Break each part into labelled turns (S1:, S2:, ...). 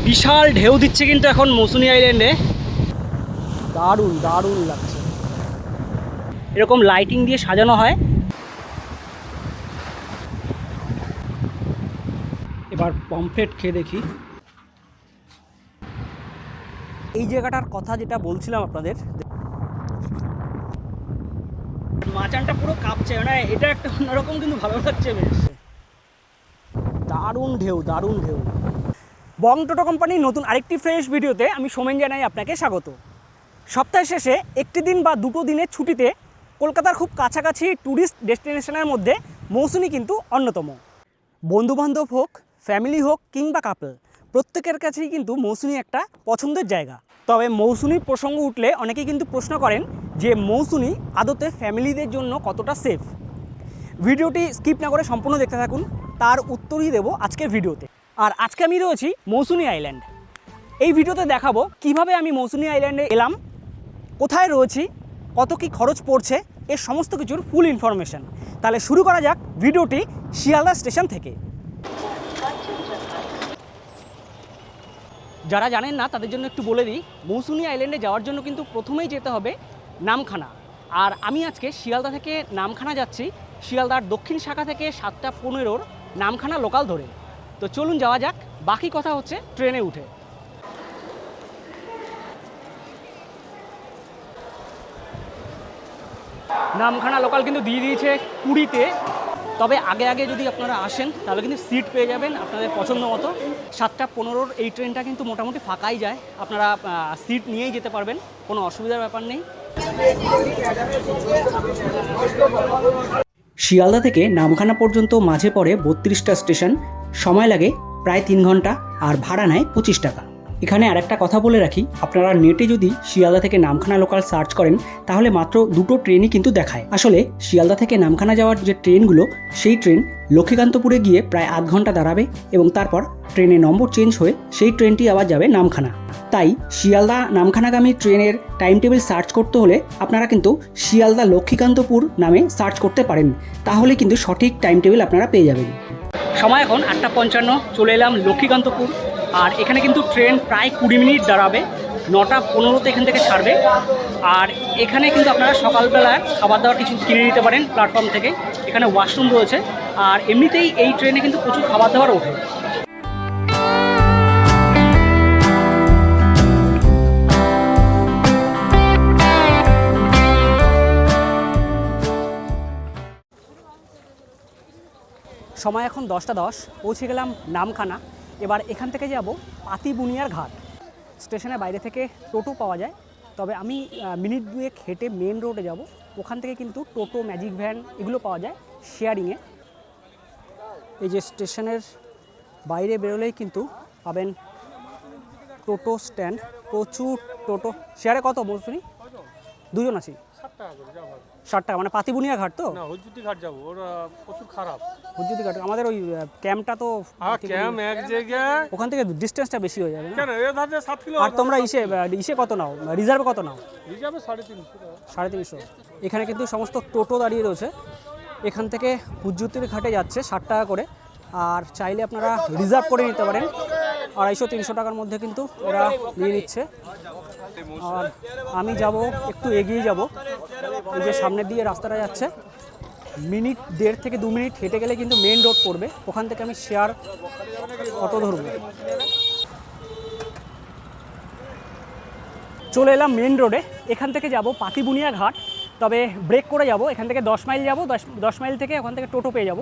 S1: বিশাল ঢেউ দিচ্ছে কিন্তু এখন মৌসুনি আইল্যান্ডে, দারুণ দারুণ লাগছে। এরকম লাইটিং দিয়ে সাজানো হয়। এবার পমফ্রেট খেয়ে দেখি। এই জায়গাটার কথা যেটা বলছিলাম আপনাদের, মাচানটা পুরো কাঁপছে, মানে এটা একটা অন্যরকম কিন্তু ভালো লাগছে বেশ। দারুণ ঢেউ, দারুণ ঢেউ। বং টোটো কোম্পানির নতুন আরেকটি ফ্রেশ ভিডিওতে আমি সোমেন জানাই আপনাকে স্বাগত। সপ্তাহের শেষে একটি দিন বা দুটো দিনের ছুটিতে কলকাতার খুব কাছাকাছি ট্যুরিস্ট ডেস্টিনেশনের মধ্যে মৌসুনি কিন্তু অন্যতম। বন্ধুবান্ধব হোক, ফ্যামিলি হোক কিংবা কাপল, প্রত্যেকের কাছেই কিন্তু মৌসুনি একটা পছন্দের জায়গা। তবে মৌসুনির প্রসঙ্গ উঠলে অনেকেই কিন্তু প্রশ্ন করেন যে মৌসুনি আদতে ফ্যামিলিদের জন্য কতটা সেফ। ভিডিওটি স্কিপ না করে সম্পূর্ণ দেখতে থাকুন, তার উত্তরই দেবো আজকের ভিডিওতে। আর আজকে আমি রয়েছি মৌসুনি আইল্যান্ড। এই ভিডিওতে দেখাবো কিভাবে আমি মৌসুনি আইল্যান্ডে এলাম, কোথায় রয়েছি, কত কি খরচ পড়ছে, এর সমস্ত কিছুর ফুল ইনফরমেশান। তাহলে শুরু করা যাক ভিডিওটি শিয়ালদা স্টেশন থেকে। যারা জানেন না তাদের জন্য একটু বলে দিই, মৌসুনি আইল্যান্ডে যাওয়ার জন্য কিন্তু প্রথমেই যেতে হবে নামখানা। আর আমি আজকে শিয়ালদা থেকে নামখানা যাচ্ছি, শিয়ালদার দক্ষিণ শাখা থেকে 7:15 নামখানা লোকাল ধরে। তো চলুন যাওয়া যাক, বাকি কথা হচ্ছে ট্রেনে উঠে। নামখানা লোকাল কিন্তু দিয়ে দিয়েছে 20-তে। তবে আগে আগে যদি আপনারা আসেন তাহলে কিন্তু সিট পেয়ে যাবেন আপনাদের পছন্দ মতো। 7:15 এই ট্রেনটা কিন্তু মোটামুটি ফাঁকাই যায়, আপনারা সিট নিয়েই যেতে পারবেন, কোনো অসুবিধার ব্যাপার নেই। শিয়ালদা থেকে নামখানা পর্যন্ত মাঝে পড়ে 32টা স্টেশন, সময় লাগে প্রায় 3 ঘন্টা, আর ভাড়া নেয় 25 টাকা। এখানে আরেকটা কথা বলে রাখি, আপনারা নেটে যদি শিয়ালদা থেকে নামখানা লোকাল সার্চ করেন তাহলে মাত্র 2টো ট্রেনই কিন্তু দেখায়। আসলে শিয়ালদা থেকে নামখানা যাওয়ার যে ট্রেনগুলো, সেই ট্রেন লক্ষ্মীকান্তপুরে গিয়ে প্রায় আধ ঘন্টা দাঁড়াবে এবং তারপর ট্রেনের নম্বর চেঞ্জ হয়ে সেই ট্রেনটি আবার যাবে নামখানা। তাই শিয়ালদা নামখানাগামী ট্রেনের টাইম টেবিল সার্চ করতে হলে আপনারা কিন্তু শিয়ালদা লক্ষ্মীকান্তপুর নামে সার্চ করতে পারেন, তাহলে কিন্তু সঠিক টাইম টেবিল আপনারা পেয়ে যাবেন। সময় এখন 8:55, চলে এলাম লক্ষ্মীকান্তপুর। আর এখানে কিন্তু ট্রেন প্রায় 20 মিনিট দাঁড়াবে, 9:15-তে এখান থেকে ছাড়বে। আর এখানে কিন্তু আপনারা সকালবেলায় খাবার দাবার কিছু কিনে নিতে পারেন প্ল্যাটফর্ম থেকে। এখানে ওয়াশরুম রয়েছে, আর এমনিতেই এই ট্রেনে কিন্তু প্রচুর খাবার দাবার ওঠে। সময় এখন 10:10, পৌঁছে গেলাম নামখানা। এবার এখান থেকে যাব পাতিবুনিয়ার ঘাট। স্টেশনের বাইরে থেকে টোটো পাওয়া যায়, তবে আমি মিনিট 2 হেঁটে মেন রোডে যাব। ওখান থেকে কিন্তু টোটো, ম্যাজিক ভ্যান এগুলো পাওয়া যায় শেয়ারিংয়ে। এই যে স্টেশনের বাইরে বেরোলেই কিন্তু পাবেন টোটো স্ট্যান্ড, প্রচুর টোটো। শেয়ারে কত মৌসুমি? 2 জন আছি, 60 টাকা। মানে পাতিবুনিয়া ঘাট তো
S2: না, হুজ্জুতি ঘাট যাবো, ওরা প্রচুর খারাপ।
S1: হুজ্জুতি ঘাট আমাদের ওই ক্যাম্পটা তো,
S2: ক্যাম্প এক জায়গায়,
S1: ওখান থেকে ডিস্টেন্সটা বেশি হয়ে যাবে না?
S2: কেন এ ধারে 7 কিলো।
S1: আর তোমরা ইসে কত নাও, রিজার্ভে কত নাও?
S2: রিজার্ভে 350 টাকা।
S1: 350। এখানে কিন্তু সমস্ত টোটো দাঁড়িয়ে রয়েছে। এখান থেকে হুজ্জুতির ঘাটে যাচ্ছে 60 টাকা করে, আর চাইলে আপনারা রিজার্ভ করে নিতে পারেন। 250-300 টাকার মধ্যে কিন্তু এরা নিয়ে নিচ্ছে। আর আমি যাব একটু এগিয়ে যাব, এই যে সামনের দিয়ে রাস্তাটা যাচ্ছে, মিনিট 1.5 থেকে 2 মিনিট হেঁটে গেলে কিন্তু মেন রোড পড়বে। ওখান থেকে আমি শেয়ার অটো ধরব। চলে এলাম মেন রোডে। এখান থেকে যাব পাতিবুনিয়া ঘাট, তবে ব্রেক করে যাব। এখান থেকে 10 মাইল যাব, 10 মাইল থেকে ওখান থেকে টোটো পেয়ে যাব।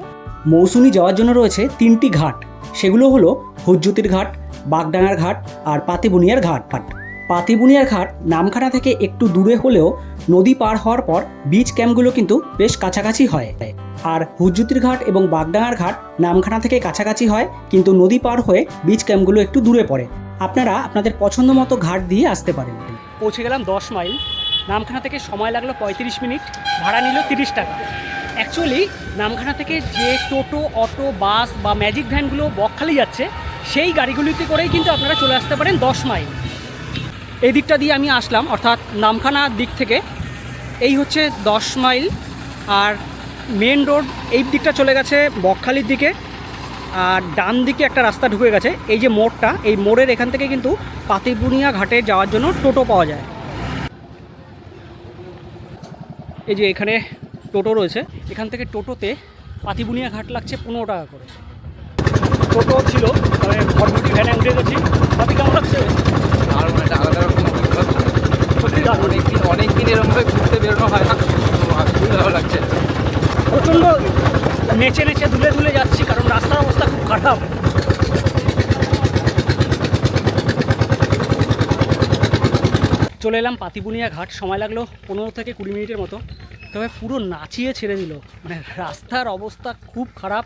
S1: মৌসুনি যাওয়ার জন্য রয়েছে 3টি ঘাট, সেগুলো হলো হুজ্জুতির ঘাট, বাগডাঙ্গার ঘাট আর পাতিবুনিয়ার ঘাট। পাতিবুনিয়ার ঘাট নামখানা থেকে একটু দূরে হলেও নদী পার হওয়ার পর বিচ ক্যাম্পগুলো কিন্তু বেশ কাছাকাছি হয়। আর হুজ্জুতির ঘাট এবং বাগডাঙ্গার ঘাট নামখানা থেকে কাছাকাছি হয়, কিন্তু নদী পার হয়ে বিচ ক্যাম্পগুলো একটু দূরে পড়ে। আপনারা আপনাদের পছন্দ মতো ঘাট দিয়ে আসতে পারেন। পৌঁছে গেলাম 10 মাইল। নামখানা থেকে সময় লাগলো 35 মিনিট, ভাড়া নিল 30 টাকা। অ্যাকচুয়ালি নামখানা থেকে যে টোটো, অটো, বাস বা ম্যাজিক ভ্যানগুলো বকখালি যাচ্ছে, সেই গাড়িগুলিতে করেই কিন্তু আপনারা চলে আসতে পারেন 10 মাইল। এই দিকটা দিয়ে আমি আসলাম, অর্থাৎ নামখানার দিক থেকে। এই হচ্ছে 10 মাইল, আর মেন রোড এই দিকটা চলে গেছে বকখালির দিকে। আর ডান দিকে একটা রাস্তা ঢুকে গেছে, এই যে মোড়টা, এই মোড়ের এখান থেকে কিন্তু পাতিবুনিয়া ঘাটে যাওয়ার জন্য টোটো পাওয়া যায়। এই যে এখানে টোটো রয়েছে, এখান থেকে টোটোতে পাতিবুনিয়া ঘাট লাগছে 15 টাকা করে। টোটো ছিল, তবে ভটভটি ভ্যানে উঠে গেছি। ভাবি কেমন লাগছে?
S3: আর একটা আলাদা রকম অভিজ্ঞতা।
S1: সত্যি দারুণ।
S3: অনেকদিন এরকমভাবে ঘুরতে বেরোনো হয় না, খুবই ভালো লাগছে।
S1: প্রচণ্ড নেচে নেচে দুলে দুলে যাচ্ছি, কারণ রাস্তার অবস্থা খুব খারাপ। চলে এলাম পাতিবুনিয়া ঘাট, সময় লাগলো 15 থেকে 20 মিনিটের মতো। তবে পুরো নাচিয়ে ছেড়ে দিল, মানে রাস্তার অবস্থা খুব খারাপ।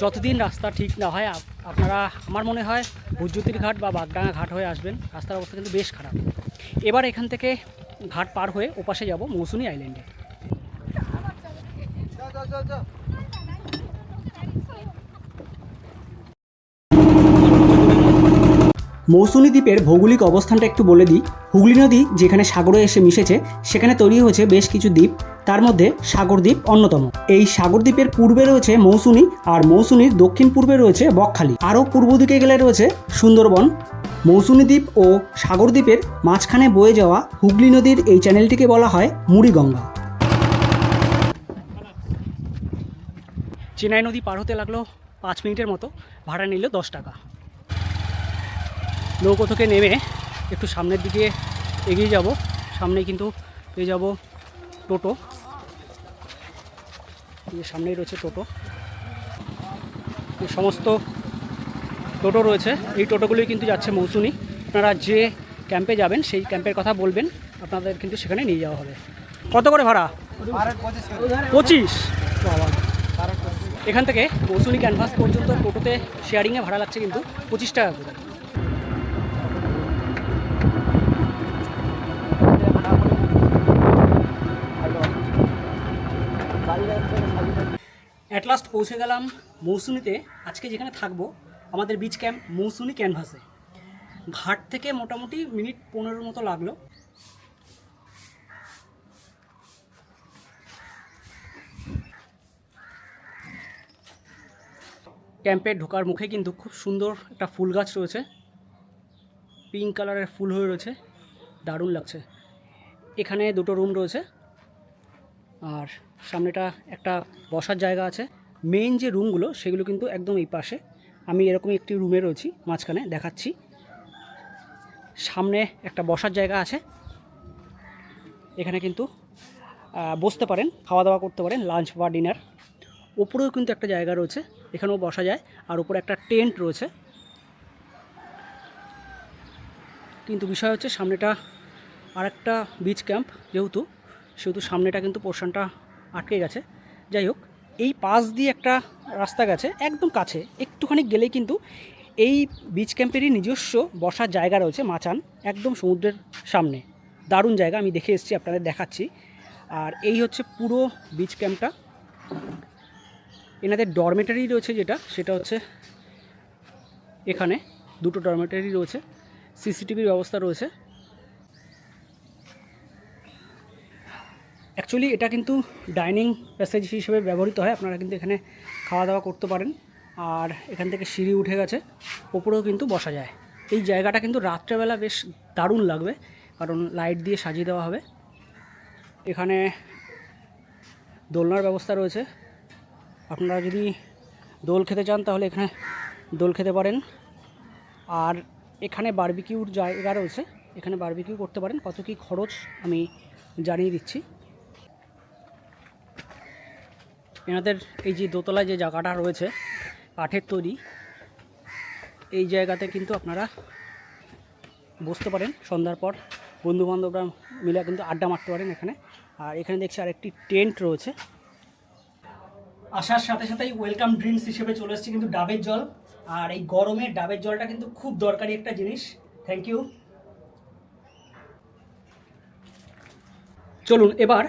S1: যতদিন রাস্তা ঠিক না হয় আপনারা, আমার মনে হয় ভূজ্যোতির ঘাট বা বাগডাঙ্গা ঘাট হয়ে আসবেন। রাস্তার অবস্থা কিন্তু বেশ খারাপ। এবার এখান থেকে ঘাট পার হয়ে ওপাশে যাব মৌসুনি আইল্যান্ডে। মৌসুনি দ্বীপের ভৌগোলিক অবস্থানটা একটু বলে দিই। হুগলি নদী যেখানে সাগরে এসে মিশেছে, সেখানে তৈরি হয়েছে বেশ কিছু দ্বীপ, তার মধ্যে সাগর দ্বীপ অন্যতম। এই সাগর দ্বীপের পূর্বে রয়েছে মৌসুনি, আর মৌসুনির দক্ষিণ পূর্বে রয়েছে বকখালি। আরও পূর্ব দিকে গেলে রয়েছে সুন্দরবন। মৌসুনি দ্বীপ ও সাগর দ্বীপের মাঝখানে বয়ে যাওয়া হুগলি নদীর এই চ্যানেলটিকে বলা হয় মুড়িগঙ্গা। চেনাই নদী পার হতে লাগলো 5 মিনিটের মতো, ভাড়া নিল 10 টাকা। নৌকো থেকে নেমে একটু সামনের দিকে এগিয়ে যাব, সামনে কিন্তু পেয়ে যাব টোটো। সামনেই রয়েছে টোটো, সমস্ত টোটো রয়েছে। এই টোটোগুলোই কিন্তু যাচ্ছে মৌসুনি। আপনারা যে ক্যাম্পে যাবেন সেই ক্যাম্পের কথা বলবেন, আপনাদের কিন্তু সেখানে নিয়ে যাওয়া হবে। কত করে ভাড়া? 25। বাবা, এখান থেকে মৌসুনি ক্যানভাস পর্যন্ত টোটোতে শেয়ারিংয়ে ভাড়া লাগছে কিন্তু 25 টাকা করে। অ্যাট লাস্ট পৌঁছে গেলাম মৌসুনিতে। আজকে যেখানে থাকবো, আমাদের বিচ ক্যাম্প মৌসুনি ক্যানভাসে। ঘাট থেকে মোটামুটি মিনিট 15 মতো লাগলো। ক্যাম্পে ঢোকার মুখে কিন্তু খুব সুন্দর একটা ফুল গাছ রয়েছে, পিঙ্ক কালারের ফুল হয়ে রয়েছে, দারুণ লাগছে। এখানে দুটো রুম রয়েছে, আর সামনেটা একটা বসার জায়গা আছে। মেইন যে রুমগুলো সেগুলো কিন্তু একদম এই পাশে। আমি এরকমই একটি রুমে রয়েছি, মাঝখানে দেখাচ্ছি। সামনে একটা বসার জায়গা আছে, এখানে কিন্তু বসতে পারেন, খাওয়া দাওয়া করতে পারেন, লাঞ্চ বা ডিনার। ওপরেও কিন্তু একটা জায়গা রয়েছে, এখানেও বসা যায়। আর উপরে একটা টেন্ট রয়েছে। কিন্তু বিষয় হচ্ছে সামনেটা আর একটা বিচ ক্যাম্প, সেহেতু সামনেটা কিন্তু পোর্শনটা আটকে গেছে। যাই হোক, এই পাশ দিয়ে একটা রাস্তা গেছে একদম কাছে, একটুখানি গেলেই কিন্তু এই বিচ ক্যাম্পেরই নিজস্ব বসার জায়গা রয়েছে, মাচান, একদম সমুদ্রের সামনে। দারুণ জায়গা, আমি দেখে এসেছি, আপনাদের দেখাচ্ছি। আর এই হচ্ছে পুরো বিচ ক্যাম্পটা। এনাদের ডরমেটারি রয়েছে, সেটা হচ্ছে এখানে দুটো ডরমেটারি রয়েছে, সিসিটিভির ব্যবস্থা রয়েছে। অ্যাকচুয়ালি এটা কিন্তু ডাইনিং প্যাসেজ হিসেবে ব্যবহৃত হয়, আপনারা কিন্তু এখানে খাওয়া দাওয়া করতে পারেন। আর এখান থেকে সিঁড়ি উঠে গেছে, ওপরেও কিন্তু বসা যায়। এই জায়গাটা কিন্তু রাত্রেবেলা বেশ দারুণ লাগবে, কারণ লাইট দিয়ে সাজিয়ে দেওয়া হবে। এখানে দোলনার ব্যবস্থা রয়েছে, আপনারা যদি দোল খেতে চান তাহলে এখানে দোল খেতে পারেন। আর এখানে বারবিকিউর জায়গা রয়েছে, এখানে বারবিকিউ করতে পারেন। কত কী খরচ আমি জানিয়ে দিচ্ছি। এনাদের এই যে দোতলায় যে জায়গাটা রয়েছে কাঠের তৈরি, এই জায়গাতে কিন্তু আপনারা বসতে পারেন সন্ধ্যার পর, বন্ধুবান্ধবরা মিলে কিন্তু আড্ডা মারতে পারেন এখানে। আর এখানে দেখছি আরেকটি টেন্ট রয়েছে। আসার সাথে সাথেই ওয়েলকাম ড্রিঙ্কস হিসেবে চলে এসেছে কিন্তু ডাবের জল। আর এই গরমে ডাবের জলটা কিন্তু খুব দরকারি একটা জিনিস। Thank you. চলুন এবার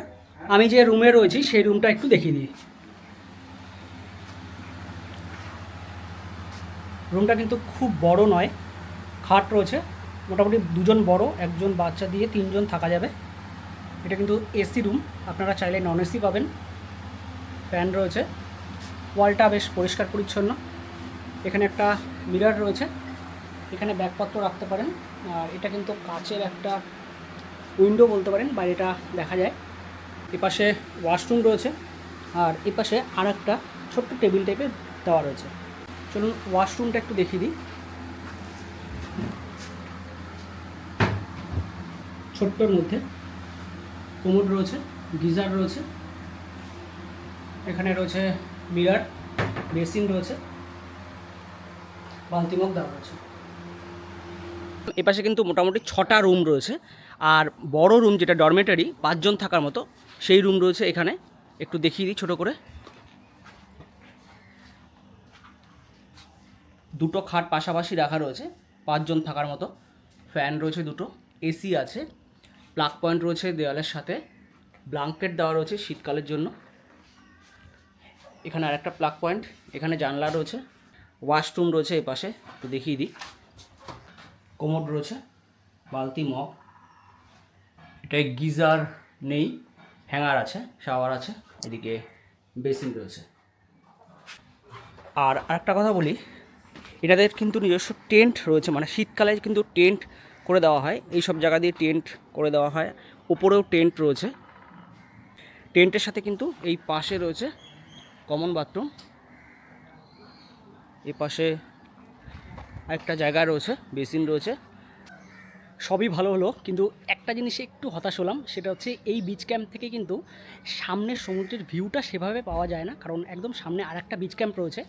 S1: আমি যে রুমে রয়েছি সেই রুমটা একটু দেখিয়ে দিই। রুমটা কিন্তু খুব বড় নয়, খাট রয়েছে মোটামুটি, দুজন বড়, একজন বাচ্চা দিয়ে 3 জন থাকা যাবে। এটা কিন্তু এসি রুম, আপনারা চাইলে নন এসি পাবেন। ফ্যান রয়েছে, ওয়ালটা বেশ পরিষ্কার পরিচ্ছন্ন। এখানে একটা মিরর রয়েছে, এখানে ব্যাগপত্র রাখতে পারেন। আর এটা কিন্তু কাচের একটা উইন্ডো বলতে পারেন, বাইরেটা দেখা যায়। এপাশে ওয়াশরুম রয়েছে, আর এপাশে আর একটা ছোট্ট টেবিল টাইপের দেওয়া রয়েছে। চলুন ওয়াশরুমটা একটু দেখিয়ে দিই। ছোট্টর মধ্যে কোমোড রয়েছে, গিজার রয়েছে, এখানে রয়েছে মিরর, বেসিন রয়েছে, বালতিমগ দেওয়া রয়েছে। এপাশে কিন্তু মোটামুটি 6টা রুম রয়েছে, আর বড় রুম যেটা ডরমেটারি 5 জন থাকার মতো সেই রুম রয়েছে এখানে। একটু দেখিয়ে দিই ছোটো করে। 2টো খাট পাশাপাশি রাখা রয়েছে 5 জন থাকার মতো। ফ্যান রয়েছে 2টো, এসি আছে, প্লাগ পয়েন্ট রয়েছে দেওয়ালের সাথে, ব্ল্যাঙ্কেট দেওয়া রয়েছে শীতকালের জন্য। এখানে আরেকটা প্লাগ পয়েন্ট, এখানে জানলা রয়েছে, ওয়াশরুম রয়েছে এই পাশে, একটু দেখিয়ে দিই। কোমোড রয়েছে, বালতি মগ, এটায় গিজার নেই, হ্যাঙ্গার আছে, শাওয়ার আছে, এদিকে বেসিন রয়েছে। আর আরেকটা কথা বলি, এটাদের কিন্তু নিজস্ব টেন্ট রয়েছে, মানে শীতকালে কিন্তু টেন্ট করে দেওয়া হয়, এই সব জায়গা দিয়ে টেন্ট করে দেওয়া হয়। উপরেও টেন্ট রয়েছে। টেন্টের সাথে কিন্তু এই পাশে রয়েছে কমন বাথরুম, এই পাশে একটা জায়গা রয়েছে, বেসিন রয়েছে। সবই ভালো হলো, কিন্তু একটা জিনিসে একটু হতাশ হলাম, সেটা হচ্ছে এই বিচ ক্যাম্প থেকে কিন্তু সামনের সমুদ্রের ভিউটা সেভাবে পাওয়া যায় না, কারণ একদম সামনে আর একটা বিচ ক্যাম্প রয়েছে।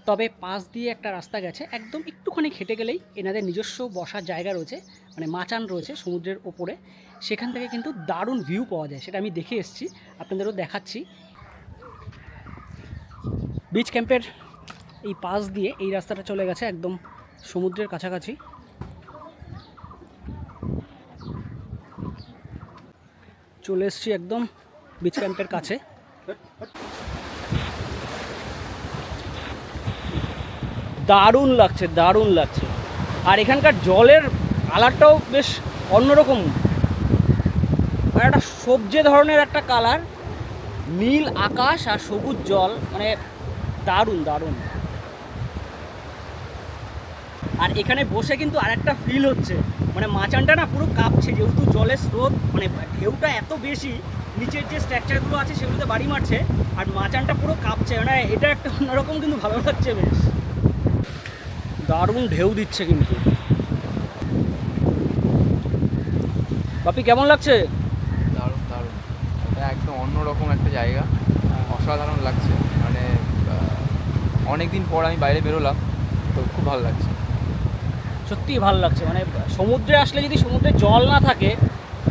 S1: তবে পাশ দিয়ে একটা রাস্তা গেছে, একদম একটুখানি হেঁটে গেলেই এনাদের নিজস্ব বসার জায়গা রয়েছে, মানে মাচান রয়েছে সমুদ্রের ওপরে, সেখান থেকে কিন্তু দারুণ ভিউ পাওয়া যায়। সেটা আমি দেখে এসেছি, আপনাদেরও দেখাচ্ছি। বিচ ক্যাম্পের এই পাশ দিয়ে এই রাস্তাটা চলে গেছে একদম সমুদ্রের কাছাকাছি। চলে এসেছি একদম বিচ ক্যাম্পের কাছে। দারুণ লাগছে, দারুণ লাগছে। আর এখানকার জলের কালারটাও বেশ অন্যরকম, মানে একটা সবজি ধরনের একটা কালার, নীল আকাশ আর সবুজ জল, মানে দারুণ দারুণ। আর এখানে বসে কিন্তু আরেকটা ফিল হচ্ছে, মানে মাচানটা না পুরো কাঁপছে, যেহেতু জলের স্রোত, মানে ঢেউটা এত বেশি, নিচের যে স্ট্রাকচারগুলো আছে সেগুলোতে বাড়ি মারছে, আর মাচানটা পুরো কাঁপছে, মানে এটা একটা অন্যরকম কিন্তু ভালো লাগছে, বেশ দারুণ ঢেউ দিচ্ছে কিন্তু। বাপি কেমন লাগছে?
S3: দারুণ দারুণ, এটা একদম অন্যরকম একটা জায়গা, অসাধারণ লাগছে। মানে অনেক দিন পর আমি বাইরে বেরোলাম, তো খুব ভালো লাগছে,
S1: সত্যিই ভালো লাগছে। মানে সমুদ্রে আসলে যদি সমুদ্রে জল না থাকে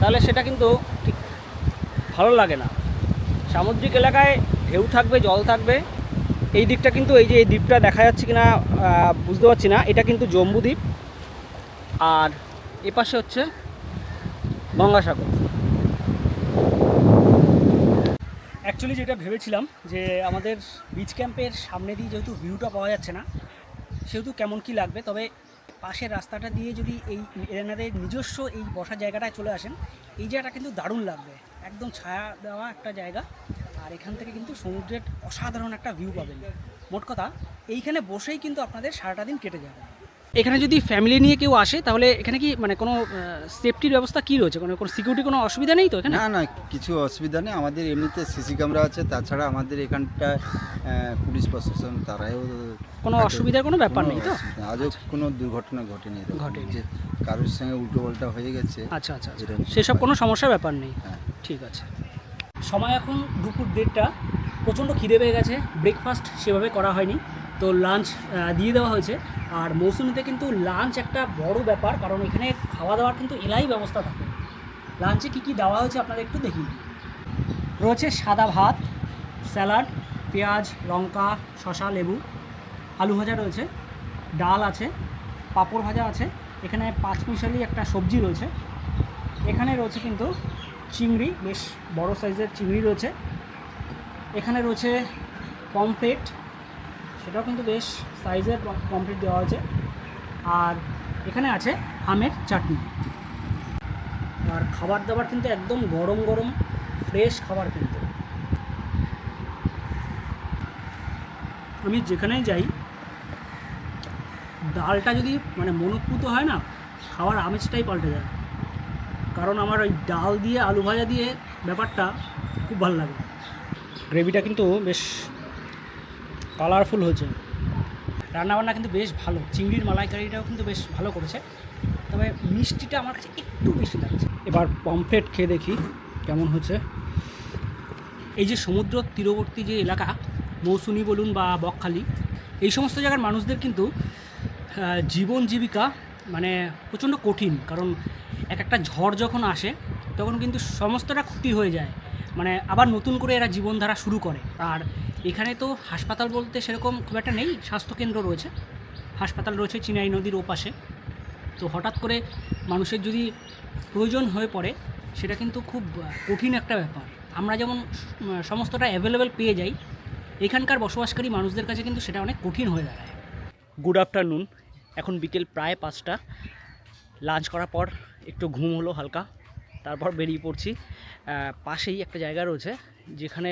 S1: তাহলে সেটা কিন্তু ঠিক ভালো লাগে না। সামুদ্রিক এলাকায় ঢেউ থাকবে, জল থাকবে। এই দিকটা কিন্তু, এই যে এই দ্বীপটা দেখা যাচ্ছে কিনা বুঝতে পারছি না, এটা কিন্তু জম্বুদ্বীপ, আর এপাশে হচ্ছে গঙ্গাসাগর। অ্যাকচুয়ালি যেটা ভেবেছিলাম যে আমাদের বিচ ক্যাম্পের সামনে দিয়ে যেহেতু ভিউটা পাওয়া যাচ্ছে না, সেহেতু কেমন কি লাগবে, তবে পাশের রাস্তাটা দিয়ে যদি এই এনাদের নিজস্ব এই বসার জায়গাটায় চলে আসেন, এই জায়গাটা কিন্তু দারুণ লাগবে, একদম ছায়া দেওয়া একটা জায়গা, আর এখান থেকে কিন্তু সমুদ্রের অসাধারণ একটা ভিউ পাবেন। মোট কথা এইখানে বসেই কিন্তু আপনাদের সারাটা দিন কেটে যাবে। এখানে যদি ফ্যামিলি নিয়ে কেউ আসে তাহলে এখানে কি মানে কোনো সেফটির ব্যবস্থা কী রয়েছে, কোনো সিকিউরিটি কোনো অসুবিধা নেই তো এখানে?
S4: না না, কিছু অসুবিধা নেই। আমাদের এমনিতে সিসি ক্যামেরা আছে, তাছাড়া আমাদের এখানটা পুলিশ প্রশাসন তারাও
S1: কোনো অসুবিধার কোনো ব্যাপার নেই তো?
S4: আজও কোনো দুর্ঘটনা ঘটেনি,
S1: ঘটেনি।
S4: যে কারোর সঙ্গে উল্টো পাল্টা হয়ে গেছে।
S1: আচ্ছা আচ্ছা,
S4: এরকম
S1: সেসব কোনো সমস্যার ব্যাপার নেই।
S4: হ্যাঁ।
S1: ঠিক আছে। সময় এখন দুপুর 1:30, প্রচণ্ড খিদে পেয়ে গেছে, ব্রেকফাস্ট সেভাবে করা হয়নি, তো লাঞ্চ দিয়ে দেওয়া হয়েছে। আর মৌসুমীতে কিন্তু লাঞ্চ একটা বড় ব্যাপার, কারণ এখানে খাওয়া দাওয়ার কিন্তু এলাই ব্যবস্থা থাকে। লাঞ্চে কী কী দেওয়া হয়েছে আপনাদের একটু দেখিয়ে দিই। রয়েছে সাদা ভাত, স্যালাড, পেঁয়াজ, লঙ্কা, শসা, লেবু, আলু ভাজা রয়েছে, ডাল আছে, পাঁপড় ভাজা আছে, এখানে 5 মিশালি একটা সবজি রয়েছে, এখানে রয়েছে কিন্তু চিংড়ি, বেশ বড় সাইজের চিংড়ি রয়েছে, এখানে রয়েছে পমফ্রেট, সেটাও কিন্তু বেশ সাইজের পমফ্রেট দেওয়া হয়েছে, আর এখানে আছে আমের চাটনি। আর খাবার দাবার কিন্তু একদম গরম গরম ফ্রেশ খাবার। কিন্তু আমি যেখানেই যাই ডালটা যদি মানে মনোপুত হয় না, খাওয়ার আমেজটাই পাল্টে যায়। কারণ আমার ওই ডাল দিয়ে আলু ভাজা দিয়ে ব্যাপারটা খুব ভালো লাগে। গ্রেভিটা কিন্তু বেশ কালারফুল হয়েছে, রান্নাবান্না কিন্তু বেশ ভালো। চিংড়ির মালাইকারিটাও কিন্তু বেশ ভালো করেছে, তবে মিষ্টিটা আমার কাছে একটু বেশি লাগছে। এবার পমফ্রেট খেয়ে দেখি কেমন হচ্ছে। এই যে সমুদ্র তীরবর্তী যে এলাকা, মৌসুনি বলুন বা বকখালি, এই সমস্ত জায়গার মানুষদের কিন্তু জীবন জীবিকা মানে প্রচণ্ড কঠিন। কারণ এক একটা ঝড় যখন আসে তখন কিন্তু সমস্তটা ক্ষতি হয়ে যায়, মানে আবার নতুন করে এরা জীবনধারা শুরু করে। আর এখানে তো হাসপাতাল বলতে সেরকম খুব একটা নেই, স্বাস্থ্যকেন্দ্র রয়েছে, হাসপাতাল রয়েছে চিনাই নদীর ওপাশে। তো হঠাৎ করে মানুষের যদি প্রয়োজন হয়ে পড়ে সেটা কিন্তু খুব কঠিন একটা ব্যাপার। আমরা যেমন সমস্তটা অ্যাভেলেবেল পেয়ে যাই, এখানকার বসবাসকারী মানুষদের কাছে কিন্তু সেটা অনেক কঠিন হয়ে দাঁড়ায়। গুড আফটারনুন, এখন বিকেল প্রায় 5টা। লাঞ্চ করার পর একটু ঘুম হলো হালকা, তারপর বেরিয়ে পড়ছি। পাশেই একটা জায়গা রয়েছে যেখানে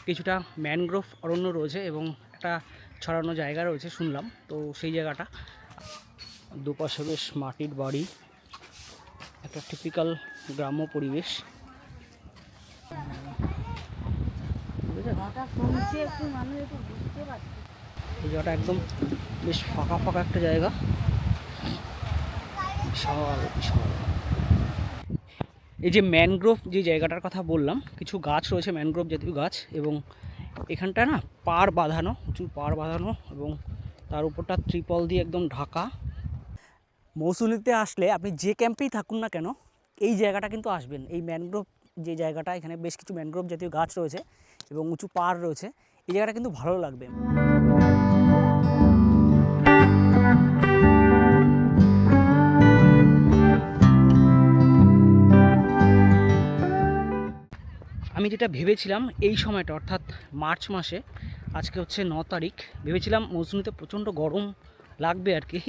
S1: কিছুটা ম্যানগ্রোভ অরণ্য রয়েছে এবং একটা ছড়ানো জায়গা রয়েছে শুনলাম। তো সেই জায়গাটা দুপাশে বেশ মাটির বাড়ি, একটা টিপিক্যাল গ্রাম্য পরিবেশ। এই জায়গাটা একদম বেশ ফাঁকা ফাঁকা একটা জায়গা, বিশাল বিশাল। এই যে ম্যানগ্রোভ যে জায়গাটার কথা বললাম, কিছু গাছ রয়েছে ম্যানগ্রোভ জাতীয় গাছ, এবং এখানটা না পাড় বাঁধানো, উঁচু পাড় বাঁধানো, এবং তার উপরটা ত্রিপল দিয়ে একদম ঢাকা। মৌসুমীতে আসলে আপনি যে ক্যাম্পেই থাকুন না কেন, এই জায়গাটা কিন্তু আসবেন। এই ম্যানগ্রোভ যে জায়গাটা, এখানে বেশ কিছু ম্যানগ্রোভ জাতীয় গাছ রয়েছে এবং উঁচু পাড় রয়েছে, এই জায়গাটা কিন্তু ভালো লাগবে। আমি যেটা ভেবেছিলাম এই সময়টা, অর্থাৎ মার্চ মাসে, আজকে হচ্ছে 9 তারিখ, ভেবেছিলাম মৌসুমীতে প্রচণ্ড গরম লাগবে আর কি,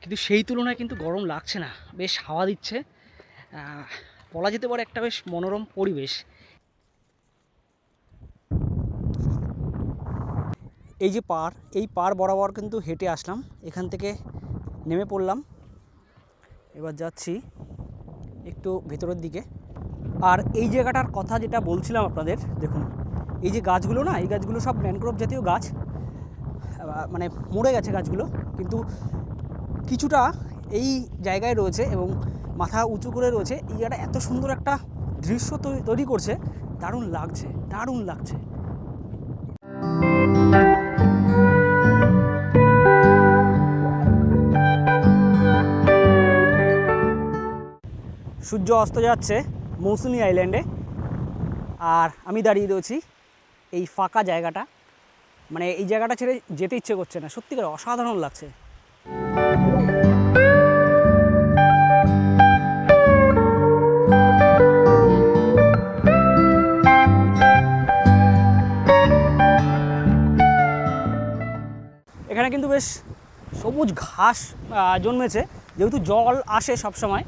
S1: কিন্তু সেই তুলনায় কিন্তু গরম লাগছে না, বেশ হাওয়া দিচ্ছে, বলা যেতে পারে একটা বেশ মনোরম পরিবেশ। এই যে পাড়, এই পাড় বরাবর কিন্তু হেঁটে আসলাম, এখান থেকে নেমে পড়লাম, এবার যাচ্ছি একটু ভেতরের দিকে। আর এই জায়গাটার কথা যেটা বলছিলাম আপনাদের, দেখুন এই যে গাছগুলো না, এই গাছগুলো সব ম্যানগ্রোভ জাতীয় গাছ, মানে মরে গেছে গাছগুলো, কিন্তু কিছুটা এই জায়গায় রয়েছে এবং মাথা উঁচু করে রয়েছে। এই জায়গাটা এত সুন্দর একটা দৃশ্য তৈরি করছে, দারুণ লাগছে, দারুণ লাগছে। সূর্য অস্ত যাচ্ছে মৌসুনি আইল্যান্ডে, আর আমি দাঁড়িয়ে রয়েছি এই ফাঁকা জায়গাটা, মানে এই জায়গাটা ছেড়ে যেতে ইচ্ছে করছে না, সত্যিকার অসাধারণ লাগছে। এখানে কিন্তু বেশ সবুজ ঘাস জন্মেছে, যেহেতু জল আসে সব সময়।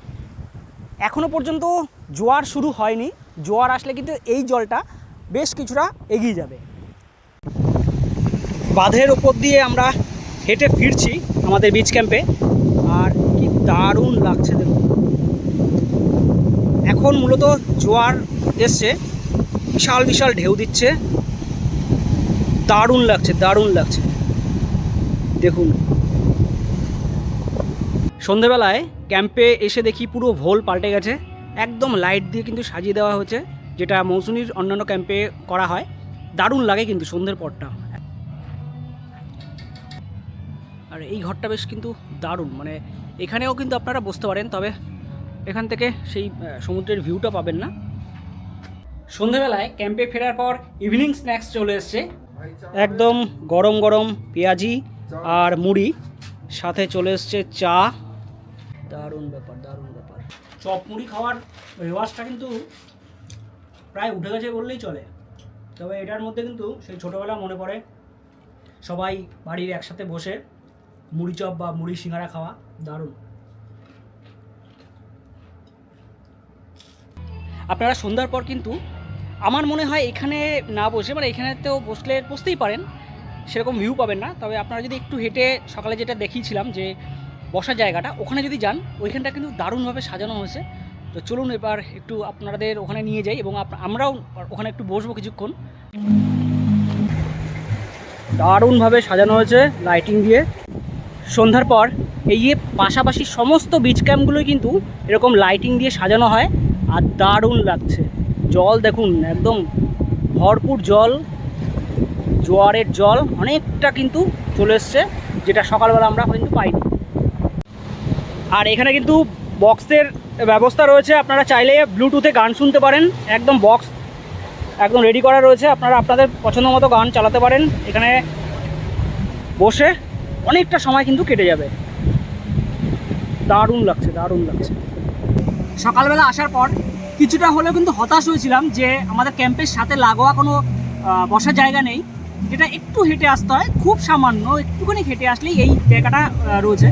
S1: এখনও পর্যন্ত জোয়ার শুরু হয়নি, জোয়ার আসলে কিন্তু এই জলটা বেশ কিছুটা এগিয়ে যাবে। বাঁধের ওপর দিয়ে আমরা হেঁটে ফিরছি আমাদের বিচ ক্যাম্পে, আর কি দারুণ লাগছে দেখুন। এখন মূলত জোয়ার এসছে, বিশাল বিশাল ঢেউ দিচ্ছে, দারুণ লাগছে, দারুণ লাগছে দেখুন। সন্ধেবেলায় ক্যাম্পে এসে দেখি পুরো ভোল পাল্টে গেছে, একদম লাইট দিয়ে কিন্তু সাজিয়ে দেওয়া হয়েছে, যেটা মৌসুমীর অন্যান্য ক্যাম্পে করা হয়। দারুণ লাগে কিন্তু সন্ধ্যের পরটা। আর এই ঘরটা বেশ কিন্তু দারুণ, মানে এখানেও কিন্তু আপনারা বসতে পারেন, তবে এখান থেকে সেই সমুদ্রের ভিউটা পাবেন না। সন্ধেবেলায় ক্যাম্পে ফেরার পর ইভিনিং স্ন্যাক্স চলে এসছে, একদম গরম গরম পেঁয়াজি আর মুড়ি, সাথে চলে এসছে চা। দারুণ ব্যাপার, দারুণ ব্যাপার। চপ মুড়ি খাওয়ার রেওয়াজটা কিন্তু প্রায় উঠে গেছে বললেই চলে, তবে এটার মধ্যে কিন্তু সেই ছোটোবেলা মনে পড়ে, সবাই বাড়ির একসাথে বসে মুড়ি চপ বা মুড়ি সিঙ্গারা খাওয়া, দারুণ। আপনারা সন্ধ্যার পর কিন্তু আমার মনে হয় এখানে না বসে, মানে এখানেতেও বসতেই পারেন, সেরকম ভিউ পাবেন না, তবে আপনারা যদি একটু হেঁটে সকালে যেটা দেখিয়েছিলাম যে বসার জায়গাটা, ওখানে যদি যান ওইখানটা কিন্তু দারুণভাবে সাজানো হয়েছে। তো চলুন এবার একটু আপনাদের ওখানে নিয়ে যাই এবং আমরাও ওখানে একটু বসবো কিছুক্ষণ। দারুণভাবে সাজানো হয়েছে লাইটিং দিয়ে। সন্ধ্যার পর এই যে পাশাপাশি সমস্ত বিচ ক্যাম্পগুলোই কিন্তু এরকম লাইটিং দিয়ে সাজানো হয় আর দারুণ লাগছে। জল দেখুন, একদম ভরপুর জল, জোয়ারের জল অনেকটা কিন্তু চলে এসছে, যেটা সকালবেলা আমরা কিন্তু পাইনি। আর এখানে কিন্তু বক্সের ব্যবস্থা রয়েছে, আপনারা চাইলে ব্লুটুথে গান শুনতে পারেন। একদম বক্স একদম রেডি করা রয়েছে, আপনারা আপনাদের পছন্দ মতো গান চালাতে পারেন। এখানে বসে অনেকটা সময় কিন্তু কেটে যাবে। দারুণ লাগছে, দারুণ লাগছে। সকালবেলা আসার পর কিছুটা হলেও কিন্তু হতাশ হয়েছিলাম যে আমাদের ক্যাম্পের সাথে লাগোয়া কোনো বসার জায়গা নেই, যেটা একটু হেঁটে আসতে হয়, খুব সামান্য একটুখানি হেঁটে আসলেই এই জায়গাটা রয়েছে।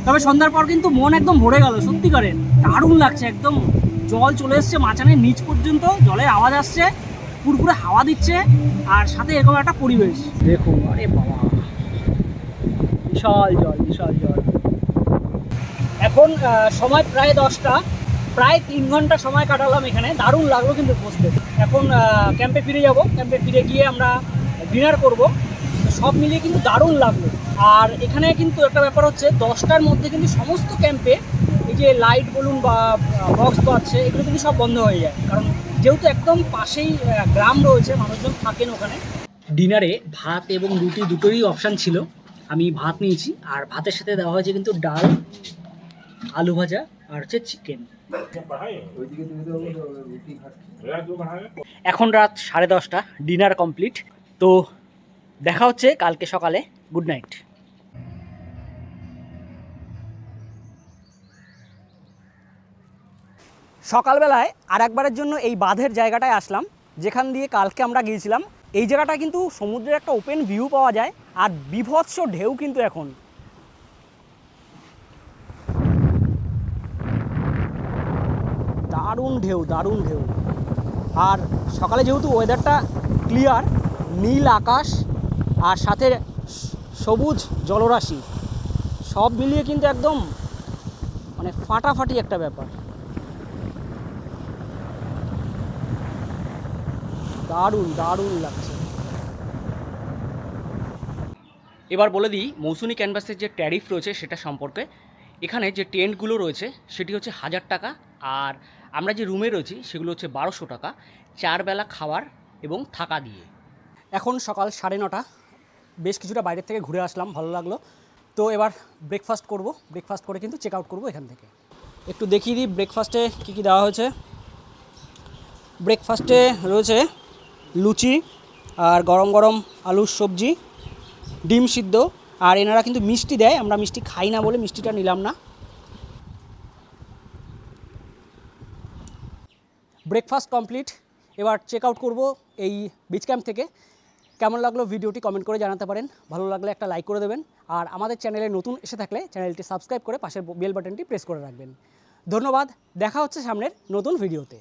S1: তবে সন্ধ্যার পর কিন্তু মন একদম ভরে গেল, সত্যিকারের দারুণ লাগছে। একদম জল চলে এসছে মাচানের নিচ পর্যন্ত, জলের আওয়াজ আসছে, পুরোপুরে হাওয়া দিচ্ছে, আর সাথে এরকম একটা পরিবেশ দেখুন। আরে বাবা, বিশাল জল, বিশাল জল। এখন সময় প্রায় 10টা, প্রায় 3 ঘন্টা সময় কাটালাম এখানে। দারুণ লাগলো কিন্তু বসতে। এখন ক্যাম্পে ফিরে যাব, ক্যাম্পে ফিরে গিয়ে আমরা ডিনার করব। সব মিলিয়ে কিন্তু দারুণ লাগলো। আর এখানে কিন্তু একটা ব্যাপার হচ্ছে, 10টার মধ্যে কিন্তু সমস্ত ক্যাম্পে এই যে লাইট বলুন বা বক্স বাজছে, এগুলো কিন্তু সব বন্ধ হয়ে যায়, কারণ যেহেতু একদম পাশেই গ্রাম রয়েছে, মানুষজন থাকেন ওখানে। ডিনারে ভাত এবং রুটি দুটোই অপশান ছিল। আমি ভাত নিয়েছি, আর ভাতের সাথে দেওয়া হয়েছে কিন্তু ডাল, আলু ভাজা আর হচ্ছে চিকেন। এখন রাত 10:30, ডিনার কমপ্লিট। তো দেখা হচ্ছে কালকে সকালে। Good night. সকালবেলায় আর একবারের জন্য এই বাঁধের জায়গাটায় আসলাম, যেখান দিয়ে কালকে আমরা গিয়েছিলাম। এই জায়গাটা কিন্তু সমুদ্রের একটা ওপেন ভিউ পাওয়া যায়, আর বীভৎস ঢেউ কিন্তু এখন। দারুণ ঢেউ, দারুণ ঢেউ। আর সকালে যেহেতু ওয়েদারটা ক্লিয়ার, নীল আকাশ আর সাথে সবুজ জলরাশি, সব মিলিয়ে কিন্তু একদম মানে ফাটাফাটি একটা ব্যাপার। দারুণ দারুণ লাগছে। এবার বলে দিই মৌসুনি ক্যানভাসের যে ট্যারিফ রয়েছে সেটা সম্পর্কে। এখানে যে টেন্টগুলো রয়েছে সেটি হচ্ছে 1000 টাকা, আর আমরা যে রুমে রয়েছি সেগুলো হচ্ছে 1200 টাকা, 4 বেলা খাবার এবং থাকা দিয়ে। এখন সকাল 9:30, বেশ কিছুটা বাইরের থেকে ঘুরে আসলাম, ভালো লাগলো। তো এবার ব্রেকফাস্ট করব, ব্রেকফাস্ট করে কিন্তু চেক আউট করবো এখান থেকে। একটু দেখিয়ে দিই ব্রেকফাস্টে কী কী দেওয়া হয়েছে। ব্রেকফাস্টে রয়েছে লুচি আর গরম গরম আলুর সবজি, ডিম সিদ্ধ, আর এনারা কিন্তু মিষ্টি দেয়। আমরা মিষ্টি খাই না বলে মিষ্টিটা নিলাম না। ব্রেকফাস্ট কমপ্লিট, এবার চেক আউট করবো এই বিচ ক্যাম্প থেকে। কেমন লাগলো ভিডিওটি কমেন্ট করে জানাতে পারেন, ভালো লাগলে একটা লাইক করে দেবেন, আর আমাদের চ্যানেলে নতুন এসে থাকলে চ্যানেলটি সাবস্ক্রাইব করে পাশের বেল বাটনটি প্রেস করে রাখবেন। ধন্যবাদ, দেখা হচ্ছে সামনের নতুন ভিডিওতে।